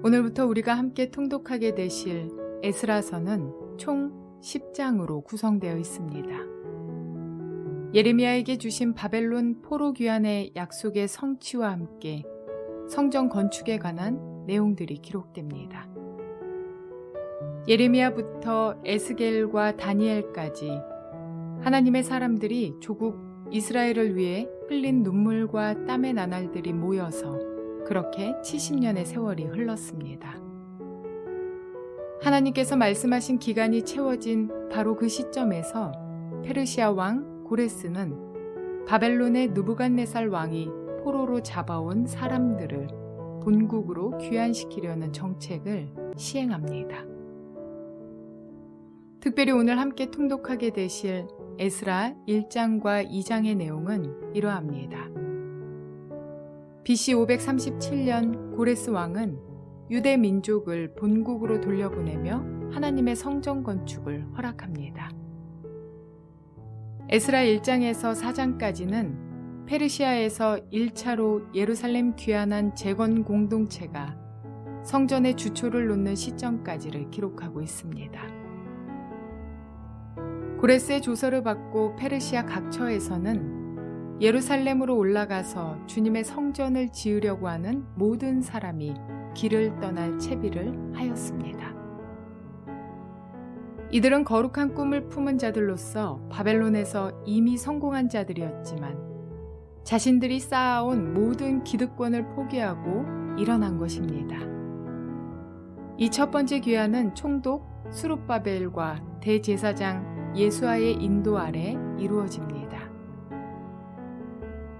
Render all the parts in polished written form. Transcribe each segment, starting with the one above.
오늘부터 우리가 함께 통독하게 되실 에스라서는 총 10장으로 구성되어 있습니다. 예레미야에게 주신 바벨론 포로 귀환의 약속의 성취와 함께 성전 건축에 관한 내용들이 기록됩니다. 예레미야부터 에스겔과 다니엘까지 하나님의 사람들이 조국 이스라엘을 위해 흘린 눈물과 땀의 나날들이 모여서 그렇게 70년의 세월이 흘렀습니다. 하나님께서 말씀하신 기간이 채워진 바로 그 시점에서 페르시아 왕 고레스는 바벨론의 느부갓네살 왕이 포로로 잡아온 사람들을 본국으로 귀환시키려는 정책을 시행합니다. 특별히 오늘 함께 통독하게 되실 에스라 1장과 2장의 내용은 이러합니다. BC 537년 고레스 왕은 유대 민족을 본국으로 돌려보내며 하나님의 성전 건축을 허락합니다. 에스라 1장에서 4장까지는 페르시아에서 1차로 예루살렘 귀환한 재건 공동체가 성전의 주초를 놓는 시점까지를 기록하고 있습니다. 고레스의 조서를 받고 페르시아 각처에서는 예루살렘으로 올라가서 주님의 성전을 지으려고 하는 모든 사람이 길을 떠날 채비를 하였습니다. 이들은 거룩한 꿈을 품은 자들로서 바벨론에서 이미 성공한 자들이었지만 자신들이 쌓아온 모든 기득권을 포기하고 일어난 것입니다. 이 첫 번째 귀환은 총독 수룹바벨과 대제사장 예수아의 인도 아래 이루어집니다.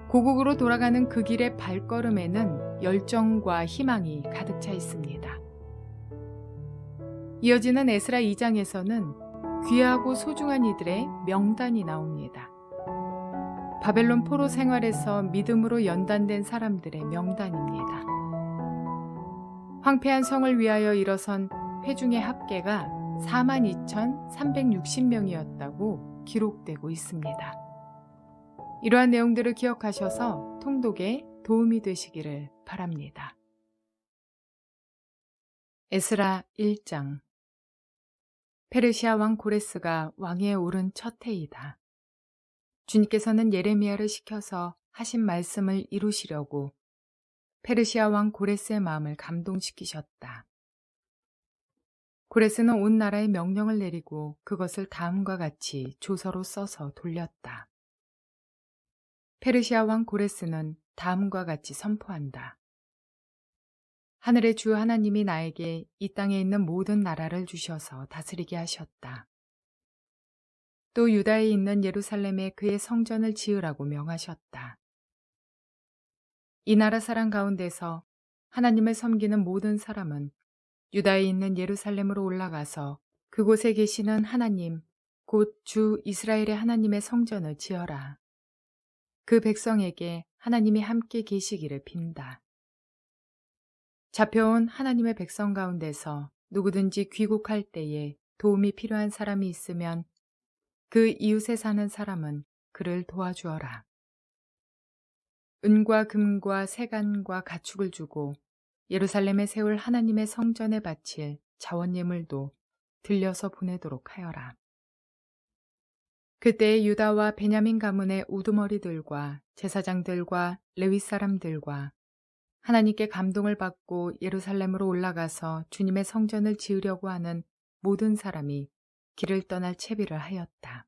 고국으로 돌아가는 그 길의 발걸음에는 열정과 희망이 가득 차 있습니다. 이어지는 에스라 2장에서는 귀하고 소중한 이들의 명단이 나옵니다. 바벨론 포로 생활에서 믿음으로 연단된 사람들의 명단입니다. 황폐한 성을 위하여 일어선 회중의 합계가 42,360명이었다고 기록되고 있습니다. 이러한 내용들을 기억하셔서 통독에 도움이 되시기를 바랍니다. 에스라 1장. 페르시아 왕 고레스가 왕위에 오른 첫 해이다. 주님께서는 예레미야를 시켜서 하신 말씀을 이루시려고 페르시아 왕 고레스의 마음을 감동시키셨다. 고레스는 온 나라에 명령을 내리고 그것을 다음과 같이 조서로 써서 돌렸다. 페르시아 왕 고레스는 다음과 같이 선포한다. 하늘의 주 하나님이 나에게 이 땅에 있는 모든 나라를 주셔서 다스리게 하셨다. 또 유다에 있는 예루살렘에 그의 성전을 지으라고 명하셨다. 이 나라 사람 가운데서 하나님을 섬기는 모든 사람은 유다에 있는 예루살렘으로 올라가서 그곳에 계시는 하나님, 곧 주 이스라엘의 하나님의 성전을 지어라. 그 백성에게 하나님이 함께 계시기를 빈다. 잡혀온 하나님의 백성 가운데서 누구든지 귀국할 때에 도움이 필요한 사람이 있으면 그 이웃에 사는 사람은 그를 도와주어라. 은과 금과 세간과 가축을 주고 예루살렘에 세울 하나님의 성전에 바칠 자원예물도 들려서 보내도록 하여라. 그때 유다와 베냐민 가문의 우두머리들과 제사장들과 레위 사람들과 하나님께 감동을 받고 예루살렘으로 올라가서 주님의 성전을 지으려고 하는 모든 사람이 길을 떠날 채비를 하였다.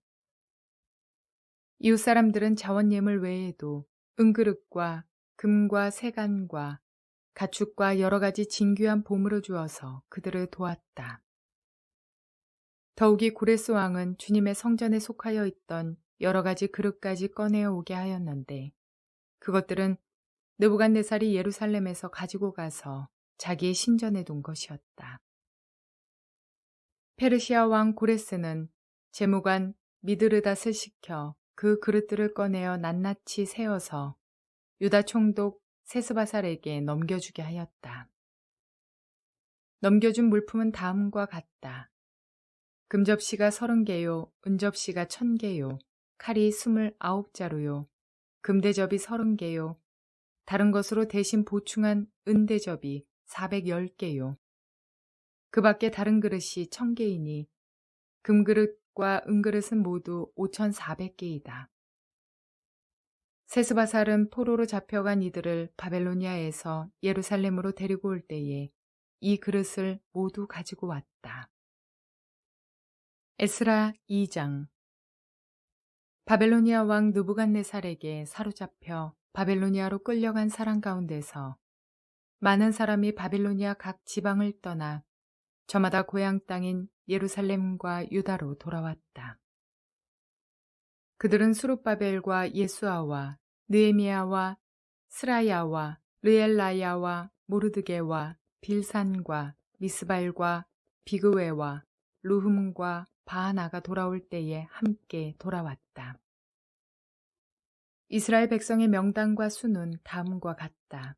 이웃 사람들은 자원예물 외에도 은그릇과 금과 세간과 가축과 여러 가지 진귀한 보물을 주어서 그들을 도왔다. 더욱이 고레스 왕은 주님의 성전에 속하여 있던 여러 가지 그릇까지 꺼내어 오게 하였는데 그것들은 느부갓네살이 예루살렘에서 가지고 가서 자기의 신전에 둔 것이었다. 페르시아 왕 고레스는 재무관 미드르닷을 시켜 그 그릇들을 꺼내어 낱낱이 세어서 유다 총독 세스바살에게 넘겨주게 하였다. 넘겨준 물품은 다음과 같다. 금접시가 30개요, 은접시가 1000개요, 칼이 29자루요, 금대접이 30개요, 다른 것으로 대신 보충한 은대접이 410개요. 그 밖에 다른 그릇이 1000개이니 금그릇과 은그릇은 모두 5400개이다. 세스바살은 포로로 잡혀간 이들을 바벨로니아에서 예루살렘으로 데리고 올 때에 이 그릇을 모두 가지고 왔다. 에스라 2장. 바벨로니아 왕 느부갓네살에게 사로잡혀 바벨로니아로 끌려간 사람 가운데서 많은 사람이 바빌로니아 각 지방을 떠나 저마다 고향 땅인 예루살렘과 유다로 돌아왔다. 그들은 수룹바벨과 예수아와 느헤미야와 스라야와 르엘라야와 모르드게와 빌산과 미스발과 비그웨와 루흠과 바하나가 돌아올 때에 함께 돌아왔다. 이스라엘 백성의 명단과 수는 다음과 같다.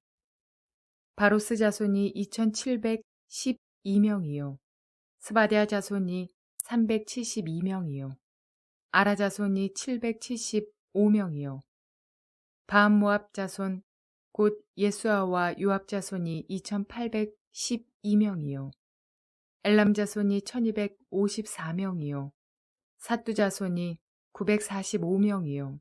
바로스 자손이 2712명이요. 스바랴 자손이 372명이요. 아라 자손이 775명이요. 바암모압 자손 곧 예수아와 요압 자손이 2812명이요. 엘람 자손이 1254명이요. 사뚜 자손이 945명이요.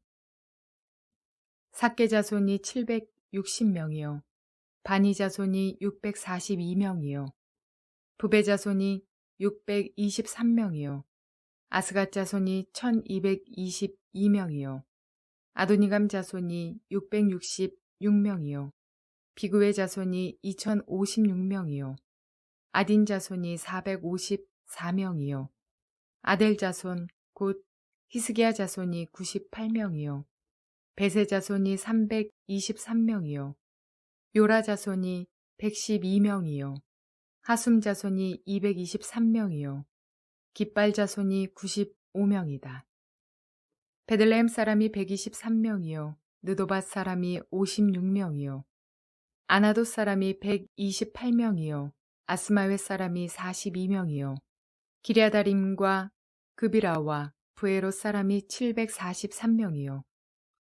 삭게 자손이 760명이요. 바니 자손이 642명이요. 부베 자손이 623명이요. 아스갓 자손이 1222명이요. 아도니감 자손이 666명이요. 비그웨 자손이 2056명이요. 아딘 자손이 454명이요. 아델 자손 곧 히스기야 자손이 98명이요. 베세 자손이 323명이요. 요라 자손이 112명이요. 하숨 자손이 223명이요. 깃발 자손이 95명이다. 베들레헴 사람이 123명이요. 느도밧 사람이 56명이요. 아나돗 사람이 128명이요. 아스마웻 사람이 42명이요. 기랴다림과 그비라와 부에롯 사람이 743명이요.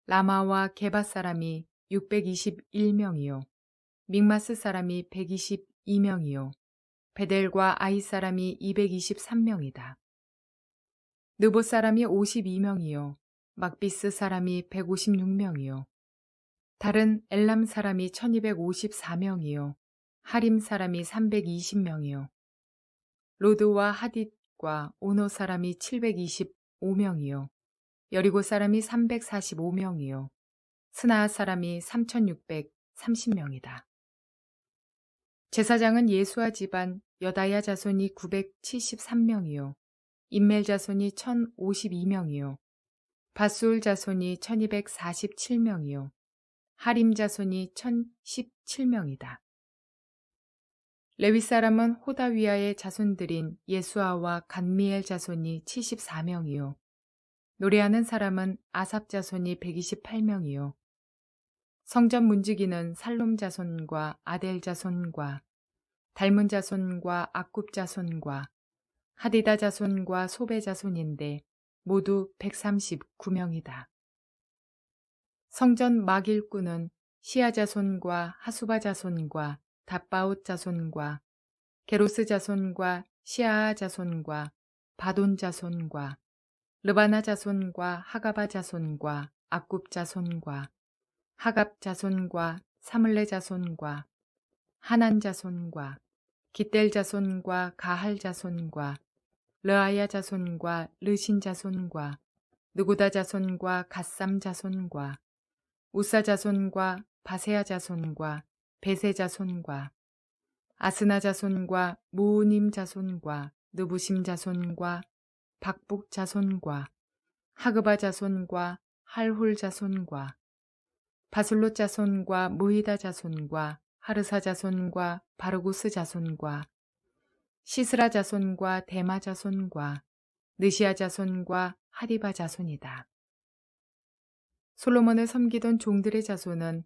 라마와 게바 사람이 621명이요. 믹마스 사람이 122명이요. 베델과 아이 사람이 223명이다. 느보 사람이 52명이요. 막비스 사람이 156명이요. 다른 엘람 사람이 1254명이요. 하림 사람이 320명이요. 로드와 하딧과 오노 사람이 725명이요. 여리고 사람이 345명이요. 스나아 사람이 3630명이다. 제사장은 예수아 집안 여다야 자손이 973명이요. 인멜 자손이 1052명이요. 바수울 자손이 1247명이요. 하림 자손이 1017명이다. 레위 사람은 호다위아의 자손들인 예수아와 간미엘 자손이 74명이요. 노래하는 사람은 아삽 자손이 128명이요. 성전 문지기는 살롬 자손과 아델 자손과 달문 자손과 악굽 자손과 하디다 자손과 소베 자손인데 모두 139명이다. 성전 막일꾼은 시아 자손과 하수바 자손과 답바옷 자손과 게로스 자손과 시아아 자손과 바돈 자손과 르바나 자손과 하가바 자손과 악굽 자손과 하갑 자손과 사물레 자손과 하난 자손과 깃델 자손과 가할 자손과 르아야 자손과 르신 자손과 느고다 자손과 갓삼 자손과 우사 자손과 바세아 자손과 베세 자손과 아스나 자손과 무우님 자손과 느부심 자손과 박북 자손과 하그바 자손과 할훌 자손과 바술롯 자손과 무히다 자손과 하르사 자손과 바르구스 자손과 시스라 자손과 데마 자손과 느시아 자손과 하디바 자손이다. 솔로몬을 섬기던 종들의 자손은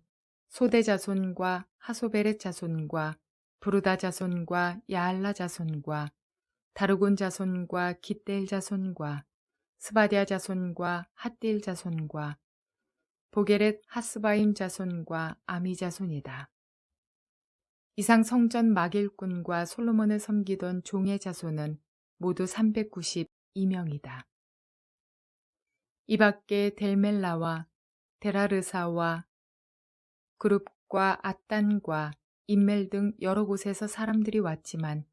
소대 자손과 하소베렛 자손과 부르다 자손과 야알라 자손과 다르곤 자손과 깃델 자손과 스바디아 자손과 핫딜 자손과 보게렛 하스바임 자손과 아미 자손이다. 이상 성전 막일꾼과 솔로몬을 섬기던 종의 자손은 모두 392명이다. 이 밖에 델멜라와 데라르사와 그룹과 앗단과 인멜 등 여러 곳에서 사람들이 왔지만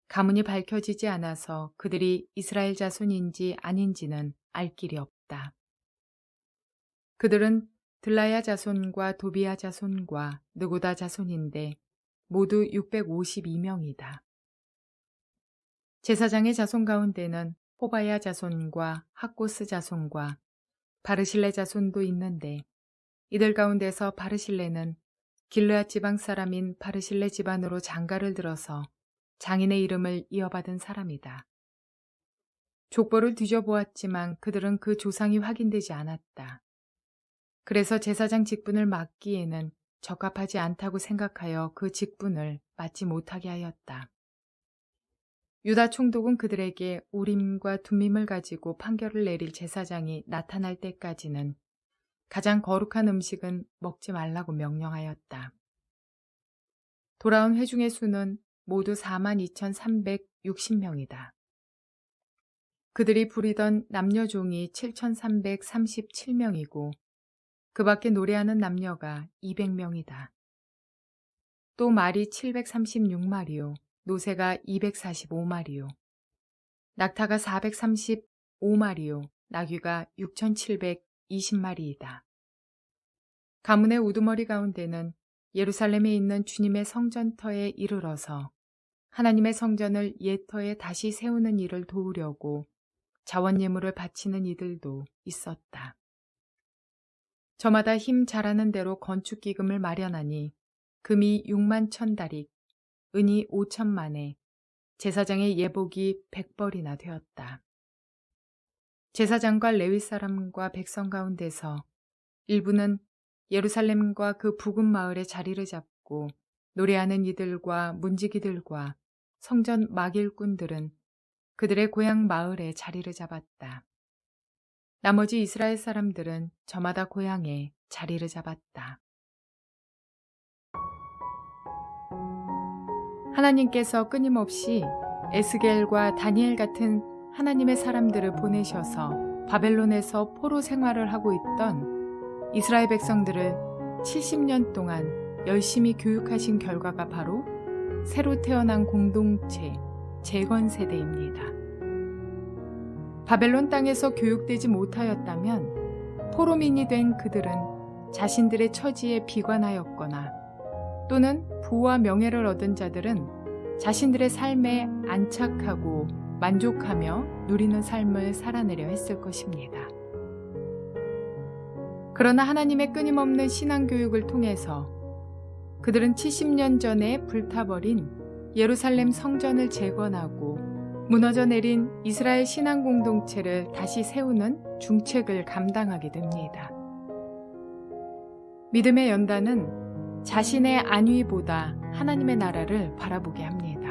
가문이 밝혀지지 않아서 그들이 이스라엘 자손인지 아닌지는 알 길이 없다. 그들은 들라야 자손과 도비야 자손과 느고다 자손인데 모두 652명이다. 제사장의 자손 가운데는 호바야 자손과 학고스 자손과 바르실레 자손도 있는데 이들 가운데서 바르실레는 길르앗 지방 사람인 바르실레 집안으로 장가를 들어서 장인의 이름을 이어받은 사람이다. 족보를 뒤져보았지만 그들은 그 조상이 확인되지 않았다. 그래서 제사장 직분을 맡기에는 적합하지 않다고 생각하여 그 직분을 맡지 못하게 하였다. 유다 총독은 그들에게 우림과 둠밈을 가지고 판결을 내릴 제사장이 나타날 때까지는 가장 거룩한 음식은 먹지 말라고 명령하였다. 돌아온 회중의 수는 모두 42,360명이다. 그들이 부리던 남녀종이 7,337명이고 그 밖에 노래하는 남녀가 200명이다. 또 말이 736마리요, 노새가 245마리요, 낙타가 435마리요, 나귀가 6,720마리이다. 가문의 우두머리 가운데는 예루살렘에 있는 주님의 성전터에 이르러서 하나님의 성전을 옛터에 다시 세우는 일을 도우려고 자원 예물을 바치는 이들도 있었다. 저마다 힘 잘하는 대로 건축 기금을 마련하니 금이 6만 1,000다릭, 은이 5천만에 제사장의 예복이 100벌이나 되었다. 제사장과 레위 사람과 백성 가운데서 일부는 예루살렘과 그 부근 마을에 자리를 잡고 노래하는 이들과 문지기들과 성전 막일꾼들은 그들의 고향 마을에 자리를 잡았다. 나머지 이스라엘 사람들은 저마다 고향에 자리를 잡았다. 하나님께서 끊임없이 에스겔과 다니엘 같은 하나님의 사람들을 보내셔서 바벨론에서 포로 생활을 하고 있던 이스라엘 백성들을 70년 동안 열심히 교육하신 결과가 바로 새로 태어난 공동체 재건 세대입니다. 바벨론 땅에서 교육되지 못하였다면 포로민이 된 그들은 자신들의 처지에 비관하였거나 또는 부와 명예를 얻은 자들은 자신들의 삶에 안착하고 만족하며 누리는 삶을 살아내려 했을 것입니다. 그러나 하나님의 끊임없는 신앙교육을 통해서 그들은 70년 전에 불타버린 예루살렘 성전을 재건하고 무너져 내린 이스라엘 신앙 공동체를 다시 세우는 중책을 감당하게 됩니다. 믿음의 연단은 자신의 안위보다 하나님의 나라를 바라보게 합니다.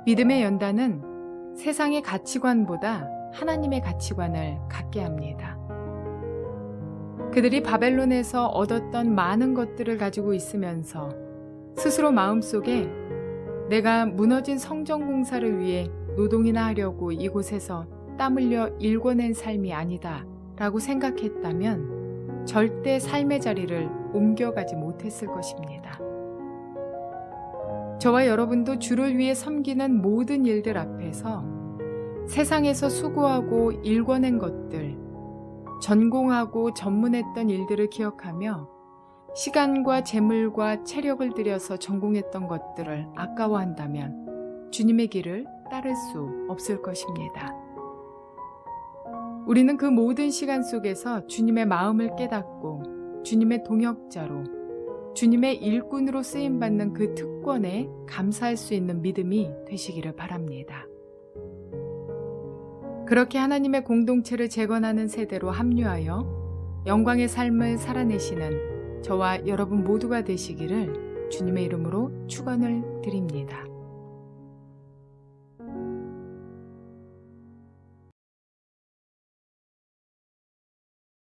믿음의 연단은 세상의 가치관보다 하나님의 가치관을 갖게 합니다. 그들이 바벨론에서 얻었던 많은 것들을 가지고 있으면서 스스로 마음속에 내가 무너진 성전 공사를 위해 노동이나 하려고 이곳에서 땀 흘려 일궈낸 삶이 아니다 라고 생각했다면 절대 삶의 자리를 옮겨가지 못했을 것입니다. 저와 여러분도 주를 위해 섬기는 모든 일들 앞에서 세상에서 수고하고 일궈낸 것들, 전공하고 전문했던 일들을 기억하며 시간과 재물과 체력을 들여서 전공했던 것들을 아까워한다면 주님의 길을 따를 수 없을 것입니다. 우리는 그 모든 시간 속에서 주님의 마음을 깨닫고 주님의 동역자로 주님의 일꾼으로 쓰임받는 그 특권에 감사할 수 있는 믿음이 되시기를 바랍니다. 그렇게 하나님의 공동체를 재건하는 세대로 합류하여 영광의 삶을 살아내시는 저와 여러분 모두가 되시기를 주님의 이름으로 축원을 드립니다.